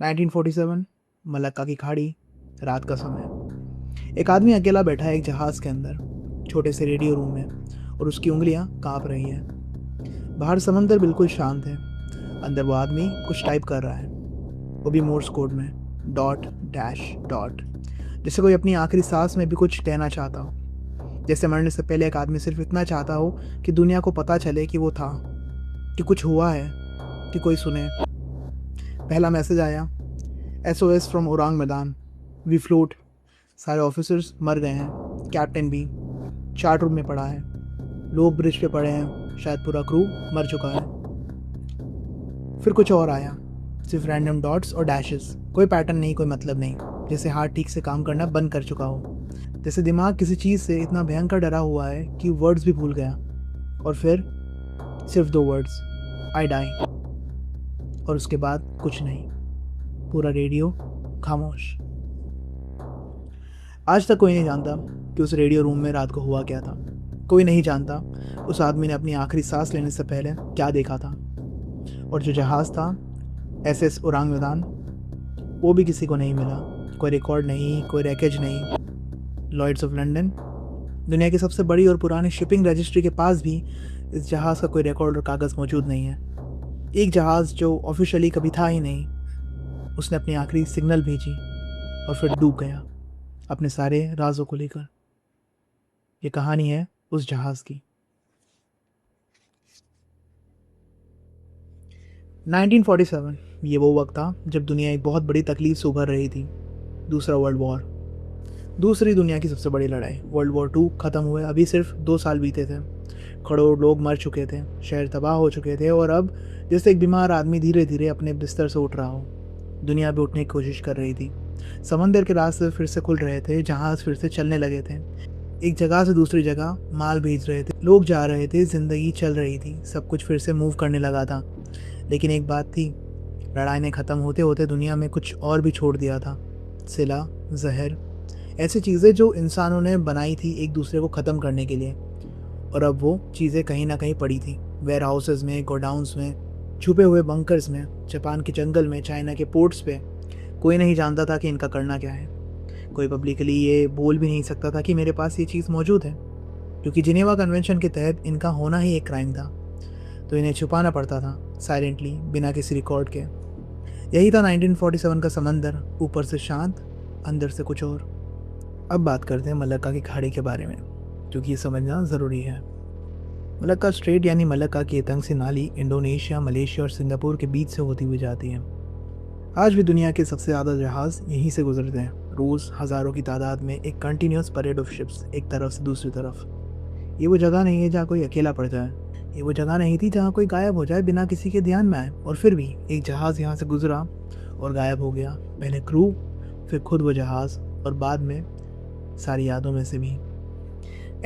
1947 Malacca की खाड़ी, रात का समय। एक आदमी अकेला बैठा है एक जहाज़ के अंदर, छोटे से रेडियो रूम में, और उसकी उंगलियां कांप रही हैं। बाहर समंदर बिल्कुल शांत है। अंदर वो आदमी कुछ टाइप कर रहा है, वो भी मोर्स कोड में, डॉट डैश डॉट, जैसे कोई अपनी आखिरी सांस में भी कुछ कहना चाहता हो। जैसे मरने से पहले एक आदमी सिर्फ इतना चाहता हो कि दुनिया को पता चले कि वो था, कि कुछ हुआ है, कि कोई सुने। पहला मैसेज आया, SOS फ्रॉम ओरांग मैदान, वी फ्लोट। सारे ऑफिसर्स मर गए हैं, कैप्टन भी। चार्ट रूम में पड़ा है, लोग ब्रिज पे पड़े हैं, शायद पूरा क्रू मर चुका है। फिर कुछ और आया, सिर्फ रैंडम डॉट्स और डैशेस, कोई पैटर्न नहीं, कोई मतलब नहीं। जैसे हार्ट ठीक से काम करना बंद कर चुका हो, जैसे दिमाग किसी चीज़ से इतना भयंकर डरा हुआ है कि वर्ड्स भी भूल गया। और फिर सिर्फ 2 वर्ड्स, आई डाई। और उसके बाद कुछ नहीं, पूरा रेडियो खामोश। आज तक कोई नहीं जानता कि उस रेडियो रूम में रात को हुआ क्या था। कोई नहीं जानता उस आदमी ने अपनी आखिरी सांस लेने से पहले क्या देखा था। और जो जहाज़ था, SS ओरांग मैदान, वो भी किसी को नहीं मिला। कोई रिकॉर्ड नहीं, कोई रैकेज नहीं। लॉयड्स ऑफ लंदन, दुनिया की सबसे बड़ी और पुरानी शिपिंग रजिस्ट्री के पास भी इस जहाज़ का कोई रिकॉर्ड और कागज़ मौजूद नहीं है। एक जहाज़ जो ऑफिशियली कभी था ही नहीं, उसने अपनी आखिरी सिग्नल भेजी और फिर डूब गया अपने सारे राजों को लेकर। ये कहानी है उस जहाज़ की। 1947 ये वो वक्त था जब दुनिया एक बहुत बड़ी तकलीफ से उभर रही थी। दूसरा वर्ल्ड वॉर, दूसरी दुनिया की सबसे बड़ी लड़ाई। वर्ल्ड वॉर 2 ख़त्म हुए अभी सिर्फ 2 साल बीते थे। करोड़ लोग मर चुके थे, शहर तबाह हो चुके थे, और अब जैसे एक बीमार आदमी धीरे धीरे अपने बिस्तर से उठ रहा हो, दुनिया भी उठने की कोशिश कर रही थी। समंदर के रास्ते फिर से खुल रहे थे, जहाज़ फिर से चलने लगे थे। एक जगह से दूसरी जगह माल भेज रहे थे, लोग जा रहे थे, ज़िंदगी चल रही थी, सब कुछ फिर से मूव करने लगा था। लेकिन एक बात थी, लड़ाई ने ख़त्म होते होते दुनिया में कुछ और भी छोड़ दिया था। सिला, जहर, ऐसी चीज़ें जो इंसानों ने बनाई थी एक दूसरे को ख़त्म करने के लिए। और अब वो चीज़ें कहीं ना कहीं पड़ी थी, वेयर हाउसेज में, गोडाउंस में, छुपे हुए बंकर्स में, जापान के जंगल में, चाइना के पोर्ट्स पे। कोई नहीं जानता था कि इनका करना क्या है। कोई पब्लिकली ये बोल भी नहीं सकता था कि मेरे पास ये चीज़ मौजूद है, क्योंकि जिनेवा कन्वेंशन के तहत इनका होना ही एक क्राइम था। तो इन्हें छुपाना पड़ता था साइलेंटली, बिना किसी रिकॉर्ड के। यही था 1947 का समंदर, ऊपर से शांत, अंदर से कुछ और। अब बात करते हैं मलक्का की खाड़ी के बारे में, क्योंकि ये समझना ज़रूरी है। मलक्का स्ट्रेट यानी मलक्का की तंग सी नाली इंडोनेशिया, मलेशिया और सिंगापुर के बीच से होती हुई जाती है। आज भी दुनिया के सबसे ज़्यादा जहाज़ यहीं से गुजरते हैं। रोज़ हज़ारों की तादाद में एक कंटिन्यूस परेड ऑफ शिप्स, एक तरफ से दूसरी तरफ। ये वो जगह नहीं है जहाँ कोई अकेला पड़ जाए। ये वो जगह नहीं थी जहाँ कोई गायब हो जाए बिना किसी के ध्यान में आए। और फिर भी एक जहाज़ यहाँ से गुजरा और गायब हो गया। पहले क्रू, फिर खुद वो जहाज़, और बाद में सारी यादों में से भी।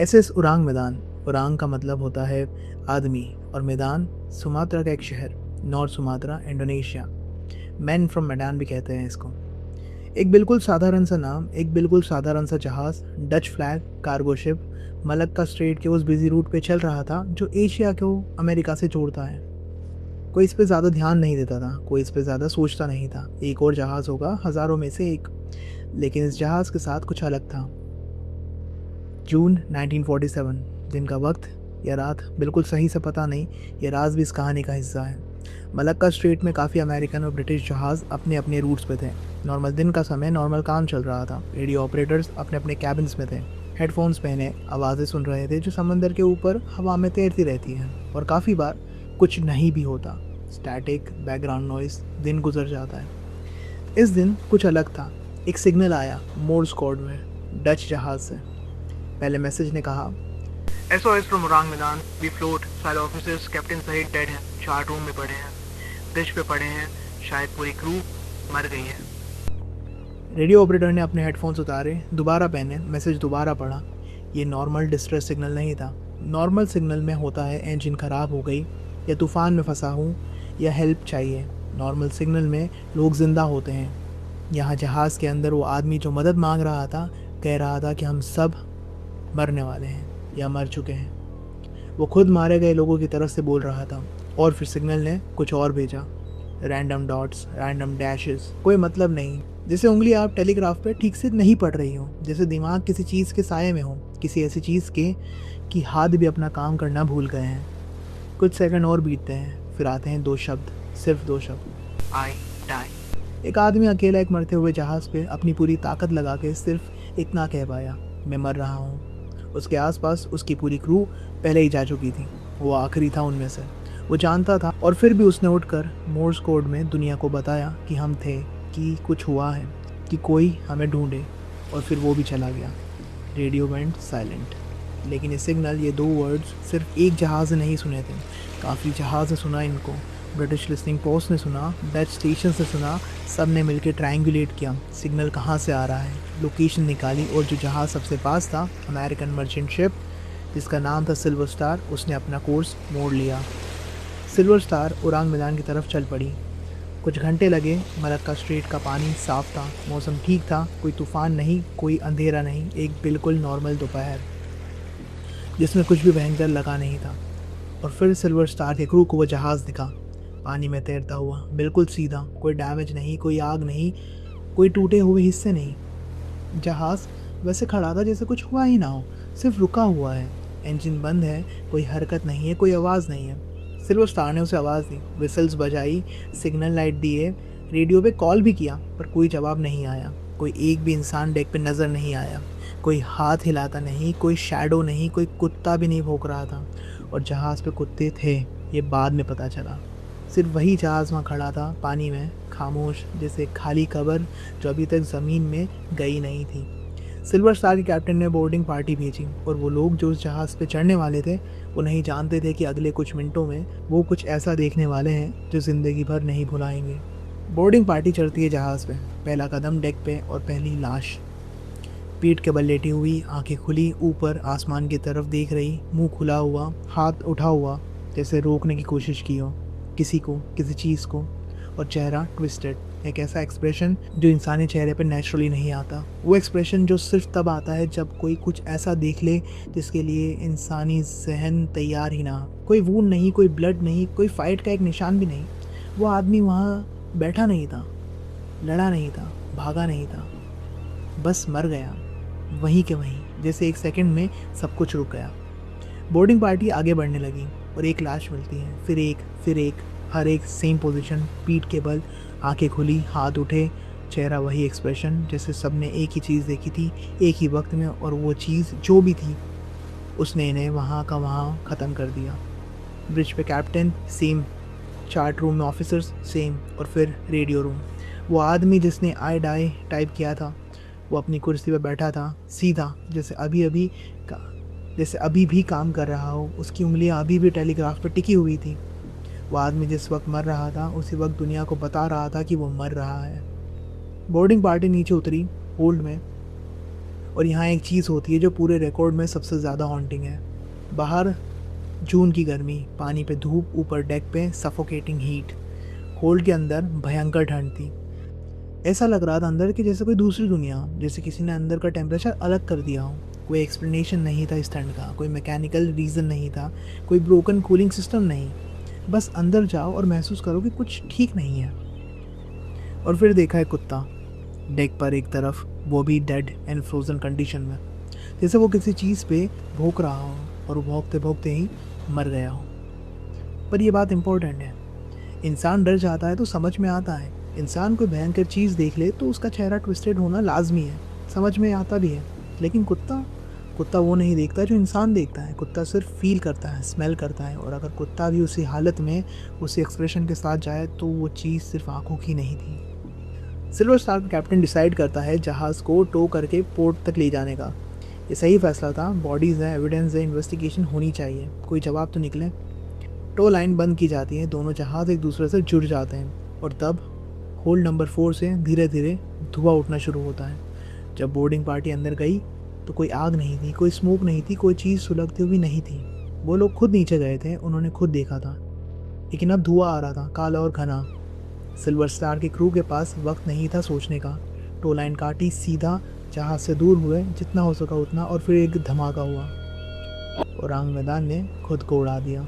SS ओरांग मैदान, ओरांग का मतलब होता है आदमी, और मैदान सुमात्रा का एक शहर, north Sumatra, Indonesia. Man from मैदान भी कहते हैं इसको। एक बिल्कुल साधारण सा नाम, एक बिल्कुल साधारण सा जहाज़, Dutch flag cargo ship, Malacca strait के उस बिजी रूट पे चल रहा था जो एशिया को अमेरिका से जोड़ता है। कोई इस पे ज़्यादा ध्यान नहीं देता था, कोई इस पे ज़्यादा सोचता नहीं था। एक और जहाज़ होगा, हज़ारों में से एक। लेकिन इस जहाज़ के साथ कुछ अलग था। जून 1947, दिन का वक्त या रात बिल्कुल सही से पता नहीं, ये राज भी इस कहानी का हिस्सा है। मलक्का स्ट्रेट में काफ़ी अमेरिकन और ब्रिटिश जहाज़ अपने अपने रूट्स पे थे। नॉर्मल दिन का समय, नॉर्मल काम चल रहा था। रेडियो ऑपरेटर्स अपने अपने कैबिन्स में थे, हेडफोन्स पहने आवाज़ें सुन रहे थे जो समंदर के ऊपर हवा में तैरती रहती हैं। और काफ़ी बार कुछ नहीं भी होता, स्टैटिक, बैकग्राउंड नॉइस, दिन गुजर जाता है। इस दिन कुछ अलग था। एक सिग्नल आया मोर्स कोड में, डच जहाज़ से। पहले मैसेज ने कहा, SOS फ्रॉम ओरांग मैदान, वी फ्लोट। सारे ऑफिसर्स, कैप्टन सहित डेड हैं, चार्ट रूम में पड़े हैं, ब्रिज पे पड़े हैं, शायद पूरी क्रू मर गई है। रेडियो ऑपरेटर ने अपने हेडफोन्स उतारे, दोबारा पहने, मैसेज दोबारा पढ़ा। ये नॉर्मल डिस्ट्रेस सिग्नल नहीं था। नॉर्मल सिग्नल में होता है इंजन ख़राब हो गई, या तूफ़ान में फंसा हूँ, या हेल्प चाहिए। नॉर्मल सिग्नल में लोग ज़िंदा होते हैं। यहाँ जहाज़ के अंदर वो आदमी जो मदद मांग रहा था, कह रहा था कि हम सब मरने वाले हैं या मर चुके हैं। वो खुद मारे गए लोगों की तरफ से बोल रहा था। और फिर सिग्नल ने कुछ और भेजा, रैंडम डॉट्स, रैंडम डैशेस, कोई मतलब नहीं। जैसे उंगली आप टेलीग्राफ पे ठीक से नहीं पढ़ रही हो, जैसे दिमाग किसी चीज़ के साये में हो, किसी ऐसी चीज़ के कि हाथ भी अपना काम करना भूल गए हैं। कुछ सेकंड और बीतते हैं, फिर आते हैं 2 शब्द, सिर्फ 2 शब्द, आई डाई। एक आदमी अकेला एक मरते हुए जहाज़ पे अपनी पूरी ताकत लगा के सिर्फ इतना कह पाया, मैं मर रहा हूँ। उसके आसपास उसकी पूरी क्रू पहले ही जा चुकी थी, वो आखिरी था उनमें से। वो जानता था और फिर भी उसने उठकर मोर्स कोड में दुनिया को बताया कि हम थे, कि कुछ हुआ है, कि कोई हमें ढूंढे। और फिर वो भी चला गया। Radio went silent. लेकिन ये सिग्नल, ये 2 वर्ड्स सिर्फ एक जहाज़ ने नहीं सुने थे, काफ़ी जहाज़ ने सुना इनको। ब्रिटिश लिसनिंग पोस्ट ने सुना, डच स्टेशन से सुना, सब ने मिलकर ट्रायंगुलेट किया सिग्नल कहाँ से आ रहा है, लोकेशन निकाली, और जो जहाज़ सबसे पास था, अमेरिकन मर्चेंट शिप जिसका नाम था सिल्वर स्टार, उसने अपना कोर्स मोड़ लिया। सिल्वर स्टार उड़ान मैदान की तरफ चल पड़ी। कुछ घंटे लगे। मलक्का स्ट्रेट का पानी साफ था, मौसम ठीक था, कोई तूफान नहीं, कोई अंधेरा नहीं, एक बिल्कुल नॉर्मल दोपहर जिसमें कुछ भी भयंकर लगा नहीं था। और फिर सिल्वर स्टार के क्रू को वो जहाज़ दिखा, पानी में तैरता हुआ, बिल्कुल सीधा, कोई डैमेज नहीं, कोई आग नहीं, कोई टूटे हुए हिस्से नहीं। जहाज़ वैसे खड़ा था जैसे कुछ हुआ ही ना हो, सिर्फ रुका हुआ है। इंजन बंद है, कोई हरकत नहीं है, कोई आवाज़ नहीं है। सिल्वर स्टार ने उसे आवाज़ दी, विसल्स बजाई, सिग्नल लाइट दिए, रेडियो पे कॉल भी किया, पर कोई जवाब नहीं आया। कोई एक भी इंसान डेक पे नज़र नहीं आया, कोई हाथ हिलाता नहीं, कोई शैडो नहीं, कोई कुत्ता भी नहीं भौंक रहा था। और जहाज़ पे कुत्ते थे, ये बाद में पता चला। सिर्फ वही जहाज़ वहाँ खड़ा था, पानी में, खामोश, जैसे खाली कब्र जो अभी तक ज़मीन में गई नहीं थी। सिल्वर स्टार के कैप्टन ने बोर्डिंग पार्टी भेजी, और वो लोग जो उस जहाज़ पे चढ़ने वाले थे, वो नहीं जानते थे कि अगले कुछ मिनटों में वो कुछ ऐसा देखने वाले हैं जो ज़िंदगी भर नहीं भुलाएंगे। बोर्डिंग पार्टी चढ़ती है जहाज़ पे, पहला कदम डेक पे और पहली लाश पीठ के बल लेटी हुई, आंखें खुली, ऊपर आसमान की तरफ देख रही, मुंह खुला हुआ, हाथ उठा हुआ, जैसे रोकने की कोशिश की हो किसी को, किसी चीज़ को, और चेहरा ट्विस्टेड, एक ऐसा एक्सप्रेशन जो इंसानी चेहरे पर नेचुरली नहीं आता। वो एक्सप्रेशन जो सिर्फ तब आता है जब कोई कुछ ऐसा देख ले जिसके लिए इंसानी जहन तैयार ही ना हो। कोई वूंड नहीं, कोई ब्लड नहीं, कोई फाइट का एक निशान भी नहीं। वो आदमी वहाँ बैठा नहीं था, लड़ा नहीं था, भागा नहीं था, बस मर गया, वहीं के वहीं, जैसे एक सेकंड में सब कुछ रुक गया। बोर्डिंग पार्टी आगे बढ़ने लगी और एक लाश मिलती है, फिर एक, हर एक सेम पोजीशन, पीठ के बल, आंखें खुली, हाथ उठे, चेहरा वही एक्सप्रेशन, जैसे सबने एक ही चीज़ देखी थी एक ही वक्त में, और वो चीज़ जो भी थी उसने इन्हें वहाँ का वहाँ ख़त्म कर दिया। ब्रिज पे कैप्टन सेम, चार्ट रूम में ऑफिसर्स सेम, और फिर रेडियो रूम। वो आदमी जिसने आई डाई टाइप किया था, वो अपनी कुर्सी पर बैठा था, सीधा, जैसे अभी भी काम कर रहा हो, उसकी उंगलियां अभी भी टेलीग्राफ पर टिकी हुई थी। वो आदमी जिस वक्त मर रहा था, उसी वक्त दुनिया को बता रहा था कि वो मर रहा है। बोर्डिंग पार्टी नीचे उतरी होल्ड में, और यहाँ एक चीज़ होती है जो पूरे रिकॉर्ड में सबसे ज़्यादा हॉन्टिंग है। बाहर जून की गर्मी, पानी पे धूप, ऊपर डेक पे सफोकेटिंग हीट, होल्ड के अंदर भयंकर ठंड थी। ऐसा लग रहा था अंदर कि जैसे कोई दूसरी दुनिया, जैसे किसी ने अंदर का टेम्परेचर अलग कर दिया हो। कोई एक्सप्लेनेशन नहीं था इस ठंड का, कोई मैकेनिकल रीज़न नहीं था, कोई ब्रोकन कूलिंग सिस्टम नहीं। बस अंदर जाओ और महसूस करो कि कुछ ठीक नहीं है। और फिर देखा है कुत्ता डेक पर एक तरफ, वो भी डेड एंड फ्रोजन कंडीशन में, जैसे वो किसी चीज़ पे भौंक रहा हो और वो भौंकते भौंकते ही मर गया हो। पर ये बात इम्पोर्टेंट है, इंसान डर जाता है तो समझ में आता है। इंसान कोई भयंकर चीज़ देख ले तो उसका चेहरा ट्विस्टेड होना लाजमी है, समझ में आता भी है। लेकिन कुत्ता वो नहीं देखता जो इंसान देखता है। कुत्ता सिर्फ फील करता है, स्मेल करता है, और अगर कुत्ता भी उसी हालत में, उसी एक्सप्रेशन के साथ जाए तो वो चीज़ सिर्फ आंखों की नहीं थी। सिल्वर स्टार का कैप्टन डिसाइड करता है जहाज़ को टो करके पोर्ट तक ले जाने का। ये सही फैसला था, बॉडीज़ है, एविडेंस है, इन्वेस्टिगेशन होनी चाहिए, कोई जवाब तो निकले। टो लाइन बंद की जाती है, दोनों जहाज़ एक दूसरे से जुड़ जाते हैं, और तब होल्ड नंबर 4 से धीरे धीरे धुआं उठना शुरू होता है। जब बोर्डिंग पार्टी अंदर गई तो कोई आग नहीं थी, कोई स्मोक नहीं थी, कोई चीज़ सुलगती हुई नहीं थी। वो लोग खुद नीचे गए थे, उन्होंने खुद देखा था, लेकिन अब धुआं आ रहा था, काला और घना। सिल्वर स्टार के क्रू के पास वक्त नहीं था सोचने का। टो लाइन काटी, सीधा जहाज़ से दूर हुए जितना हो सका उतना, और फिर एक धमाका हुआ और आग मैदान ने खुद को उड़ा दिया।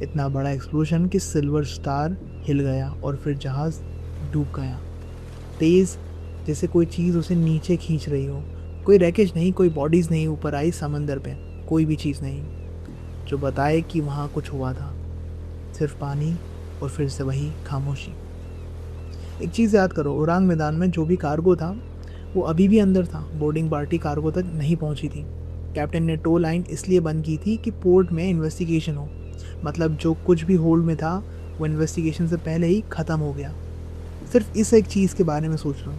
इतना बड़ा एक्सप्लोजन कि सिल्वर स्टार हिल गया और फिर जहाज़ डूब गया, तेज़, जैसे कोई चीज़ उसे नीचे खींच रही हो। कोई रैकेज नहीं, कोई बॉडीज़ नहीं ऊपर आई समंदर पे, कोई भी चीज़ नहीं जो बताए कि वहाँ कुछ हुआ था। सिर्फ पानी और फिर से वही खामोशी। एक चीज़ याद करो, ओरांग मैदान में जो भी कार्गो था वो अभी भी अंदर था। बोर्डिंग पार्टी कार्गो तक नहीं पहुंची थी। कैप्टन ने टो लाइन इसलिए बंद की थी कि पोर्ट में इन्वेस्टिगेशन हो। मतलब जो कुछ भी होल्ड में था वो इन्वेस्टिगेशन से पहले ही ख़त्म हो गया। सिर्फ इस एक चीज़ के बारे में सोच लो,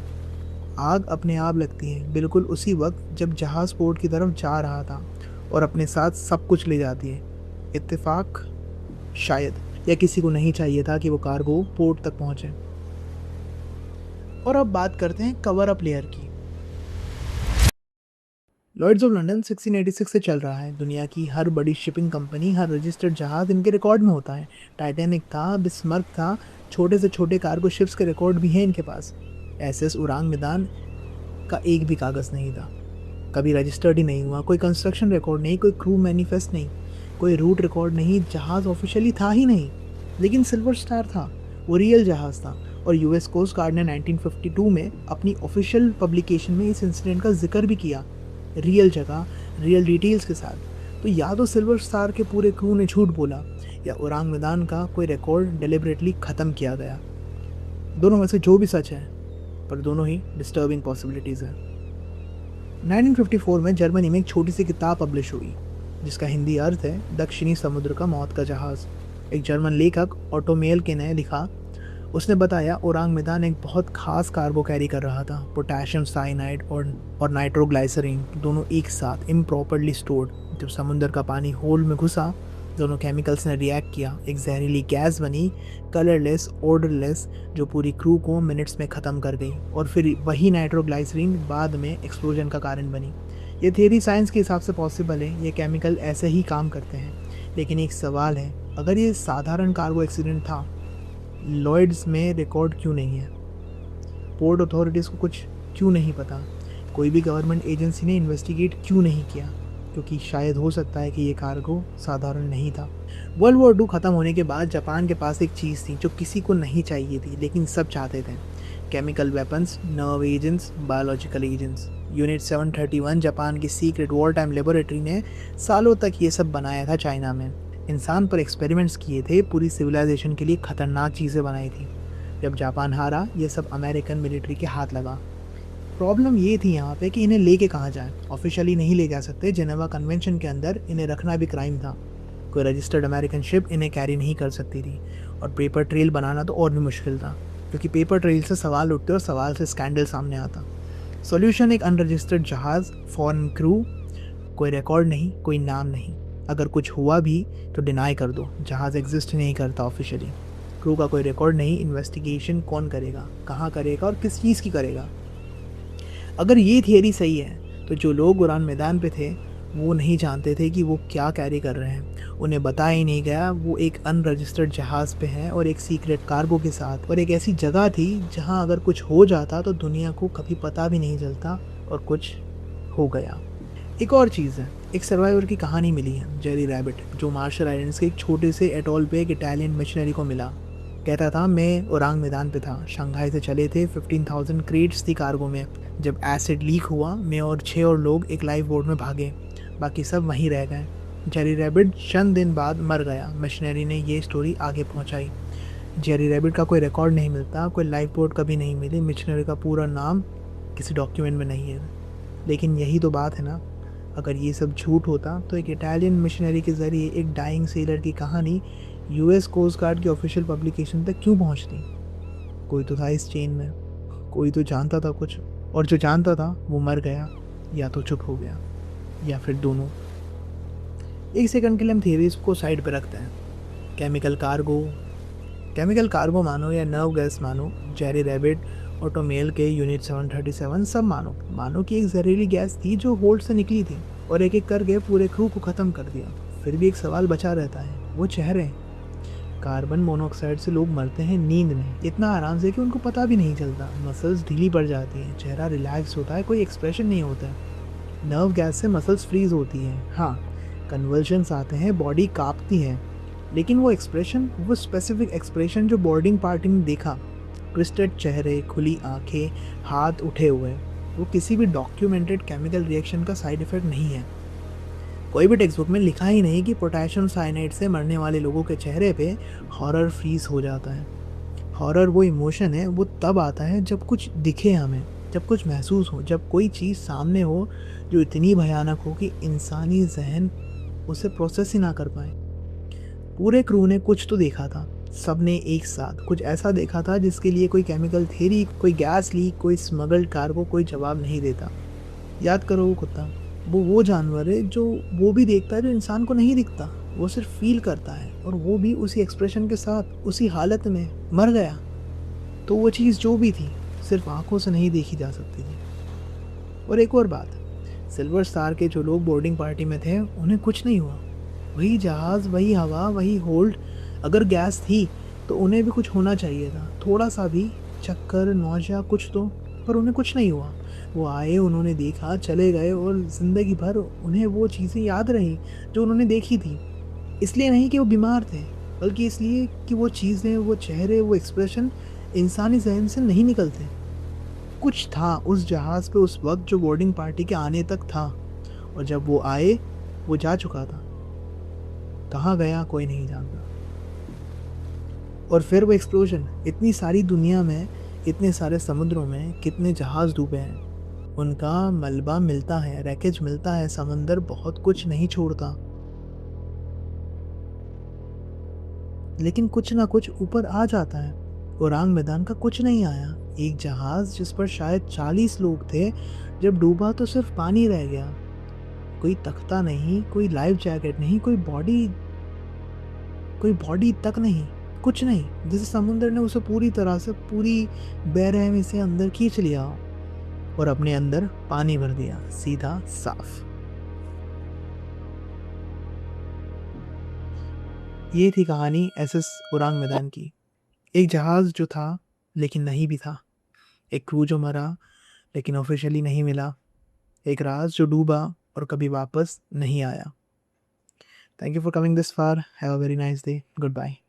आग अपने आप लगती है बिल्कुल उसी वक्त जब जहाज़ पोर्ट की तरफ जा रहा था और अपने साथ सब कुछ ले जाती है। इत्तेफाक? शायद, या किसी को नहीं चाहिए था कि वो कार्गो पोर्ट तक पहुंचे। और अब बात करते हैं कवर अप लेयर की। लॉयड्स ऑफ लंदन 1686 से चल रहा है। दुनिया की हर बड़ी शिपिंग कंपनी, हर रजिस्टर्ड जहाज़ इनके रिकॉर्ड में होता है। टाइटैनिक था, बिस्मर्क था, छोटे से छोटे कार्गो शिप्स के रिकॉर्ड भी हैं इनके पास। एसएस ओरांग मैदान का एक भी कागज़ नहीं था, कभी रजिस्टर्ड ही नहीं हुआ। कोई कंस्ट्रक्शन रिकॉर्ड नहीं, कोई क्रू मैनिफेस्ट नहीं, कोई रूट रिकॉर्ड नहीं, जहाज़ ऑफिशियली था ही नहीं। लेकिन सिल्वर स्टार था, वो रियल जहाज़ था। और यूएस कोस्ट गार्ड ने 1952 में अपनी ऑफिशियल पब्लिकेशन में इस इंसिडेंट का जिक्र भी किया, रियल जगह, रियल डिटेल्स के साथ। तो या तो सिल्वर स्टार के पूरे क्रू ने झूठ बोला या ओरांग मैदान का कोई रिकॉर्ड डेलिबरेटली ख़त्म किया गया। दोनों में से जो भी सच है, पर दोनों ही डिस्टर्बिंग पॉसिबिलिटीज़ है। 1954 में जर्मनी में एक छोटी सी किताब पब्लिश हुई जिसका हिंदी अर्थ है दक्षिणी समुद्र का मौत का जहाज़। एक जर्मन लेखक ऑटो मेलके ने लिखा। उसने बताया ओरांग मैदान एक बहुत खास कार्गो कैरी कर रहा था, पोटेशियम साइनाइड और नाइट्रोग्लाइसरीन, दोनों एक साथ इम्प्रॉपरली स्टोर्ड। जब समुद्र का पानी होल में घुसा, दोनों केमिकल्स ने रिएक्ट किया, एक जहरीली गैस बनी, कलरलेस, ऑर्डरलेस, जो पूरी क्रू को मिनट्स में ख़त्म कर गई। और फिर वही नाइट्रोग्लाइसरीन बाद में एक्सप्लोजन का कारण बनी। ये थियरी साइंस के हिसाब से पॉसिबल है, ये केमिकल ऐसे ही काम करते हैं। लेकिन एक सवाल है, अगर ये साधारण कार्गो एक्सीडेंट था, लॉयड्स में रिकॉर्ड क्यों नहीं है? पोर्ट अथॉरिटीज़ को कुछ क्यों नहीं पता? कोई भी गवर्नमेंट एजेंसी ने इन्वेस्टिगेट क्यों नहीं किया? क्योंकि शायद हो सकता है कि ये कार्गो साधारण नहीं था। वर्ल्ड वॉर 2 ख़त्म होने के बाद जापान के पास एक चीज़ थी जो किसी को नहीं चाहिए थी लेकिन सब चाहते थे। Chemical weapons, nerve agents, biological agents. Unit 731 Japan की सीक्रेट वॉर टाइम लेबोरेटरी ने सालों तक ये सब बनाया था चाइना में। इंसान पर एक्सपेरिमेंट्स किए थे, पूरी सिविलाइजेशन के लिए ख़तरनाक चीज़ें बनाई थी। जब जापान हारा, ये सब अमेरिकन मिलिट्री के हाथ लगा। प्रॉब्लम ये थी यहाँ पे कि इन्हें लेके कहाँ जाएं। ऑफिशियली नहीं ले जा सकते, जेनेवा कन्वेंशन के अंदर इन्हें रखना भी क्राइम था। कोई रजिस्टर्ड अमेरिकन शिप इन्हें कैरी नहीं कर सकती थी। और पेपर ट्रेल बनाना तो और भी मुश्किल था, क्योंकि पेपर ट्रेल से सवाल उठते और सवाल से स्कैंडल सामने आता। सॉल्यूशन एक अनरजिस्टर्ड जहाज़, फॉरेन क्रू, कोई रिकॉर्ड नहीं, कोई नाम नहीं। अगर कुछ हुआ भी तो डिनाई कर दो, जहाज़ एग्जिस्ट नहीं करता ऑफिशियली। क्रू का कोई रिकॉर्ड नहीं, इन्वेस्टिगेशन कौन करेगा, कहाँ करेगा और किस चीज़ की करेगा? अगर ये थियरी सही है तो जो लोग ओरांग मैदान पे थे वो नहीं जानते थे कि वो क्या कैरी कर रहे हैं। उन्हें बताया ही नहीं गया वो एक अनरजिस्टर्ड जहाज़ पे हैं और एक सीक्रेट कार्गो के साथ, और एक ऐसी जगह थी जहाँ अगर कुछ हो जाता तो दुनिया को कभी पता भी नहीं चलता, और कुछ हो गया। एक और चीज़ है, एक सर्वाइवर की कहानी मिली है, जेरी रैबिट, जो मार्शल आइलैंड्स के एक छोटे से एटॉल पे एक इटालियन मिशनरी को मिला। कहता था मैं ओरांग मैदान पे था, शंघाई से चले थे, 15,000 क्रेट्स थी कार्गो में। जब एसिड लीक हुआ, मैं और 6 और लोग एक लाइफ बोट में भागे, बाकी सब वहीं रह गए। जेरी रैबिट चंद दिन बाद मर गया। मिशनरी ने ये स्टोरी आगे पहुंचाई। जेरी रैबिट का कोई रिकॉर्ड नहीं मिलता, कोई लाइफ बोट कभी नहीं मिली, मिशनरी का पूरा नाम किसी डॉक्यूमेंट में नहीं है। लेकिन यही तो बात है ना, अगर ये सब झूठ होता तो एक इटालियन मिशनरी के ज़रिए एक डाइंग सेलर की कहानी यूएस कोस्ट गार्ड की ऑफिशियल पब्लिकेशन तक क्यों पहुंचती? कोई तो था इस चेन में, कोई तो जानता था कुछ, और जो जानता था वो मर गया या तो चुप हो गया, या फिर दोनों। एक सेकंड के लिए हम थियरीज को साइड पर रखते हैं। केमिकल कार्गो मानो या नर्व गैस मानो, जेरी रैबिट, ऑटो मेल के यूनिट 737 सब मानो कि एक जहरीली गैस थी जो होल्ड से निकली थी और एक एक करके पूरे क्रू को ख़त्म कर दिया। फिर भी एक सवाल बचा रहता है, वो चेहरे। कार्बन मोनोऑक्साइड से लोग मरते हैं नींद में, इतना आराम से कि उनको पता भी नहीं चलता। मसल्स ढीली पड़ जाती हैं, चेहरा रिलैक्स होता है, कोई एक्सप्रेशन नहीं होता है। नर्व गैस से मसल्स फ्रीज होती हैं, हाँ, कन्वल्शंस आते हैं, बॉडी कांपती है, लेकिन वो एक्सप्रेशन, वो स्पेसिफिक एक्सप्रेशन जो बोर्डिंग पार्टी ने देखा, ट्विस्टेड चेहरे, खुली आंखें, हाथ उठे हुए, वो किसी भी डॉक्यूमेंटेड केमिकल रिएक्शन का साइड इफेक्ट नहीं है। कोई भी टेक्स्ट बुक में लिखा ही नहीं कि पोटेशियम साइनाइड से मरने वाले लोगों के चेहरे पे हॉरर फ्रीज हो जाता है। हॉरर वो इमोशन है, वो तब आता है जब कुछ दिखे हमें, जब कुछ महसूस हो, जब कोई चीज़ सामने हो जो इतनी भयानक हो कि इंसानी जहन उसे प्रोसेस ही ना कर पाए। पूरे क्रू ने कुछ तो देखा था, सबने एक साथ कुछ ऐसा देखा था जिसके लिए कोई केमिकल थ्योरी, कोई गैस लीक, कोई स्मगल्ड कार्गो कोई जवाब नहीं देता। याद करो वो कुत्ता, वो जानवर है जो वो भी देखता है जो इंसान को नहीं दिखता, वो सिर्फ फील करता है, और वो भी उसी एक्सप्रेशन के साथ, उसी हालत में मर गया। तो वो चीज़ जो भी थी सिर्फ आंखों से नहीं देखी जा सकती थी। और एक और बात, सिल्वर स्टार के जो लोग बोर्डिंग पार्टी में थे उन्हें कुछ नहीं हुआ। वही जहाज़, वही हवा, वही होल्ड। अगर गैस थी तो उन्हें भी कुछ होना चाहिए था, थोड़ा सा भी, चक्कर, नौशिया, कुछ तो। पर उन्हें कुछ नहीं हुआ। वो आए, उन्होंने देखा, चले गए, और ज़िंदगी भर उन्हें वो चीज़ें याद रही जो उन्होंने देखी थी। इसलिए नहीं कि वो बीमार थे, बल्कि इसलिए कि वो चीज़ें, वो चेहरे, वो एक्सप्रेशन इंसानी जहन से नहीं निकलते। कुछ था उस जहाज़ पे उस वक्त जो बोर्डिंग पार्टी के आने तक था, और जब वो आए वो जा चुका था। कहाँ गया कोई नहीं जानता। और फिर वो एक्सप्लोजन, इतनी सारी दुनिया में, इतने सारे समुद्रों में कितने जहाज़ डूबे हैं, उनका मलबा मिलता है, रैकेज मिलता है, समंदर बहुत कुछ नहीं छोड़ता, लेकिन कुछ ना कुछ ऊपर आ जाता है। ओरांग मैदान का कुछ नहीं आया। एक जहाज़ जिस पर शायद 40 लोग थे, जब डूबा तो सिर्फ पानी रह गया। कोई तख्ता नहीं, कोई लाइफ जैकेट नहीं, कोई बॉडी तक नहीं, कुछ नहीं। जैसे समुंदर ने उसे पूरी तरह से, पूरी बेरहमी से अंदर खींच लिया और अपने अंदर पानी भर दिया, सीधा, साफ। ये थी कहानी एसएस ओरांग मैदान की। एक जहाज़ जो था लेकिन नहीं भी था, एक क्रू जो मरा लेकिन ऑफिशियली नहीं मिला, एक राज जो डूबा और कभी वापस नहीं आया। Thank you for coming this far. Have a very nice day. Good bye.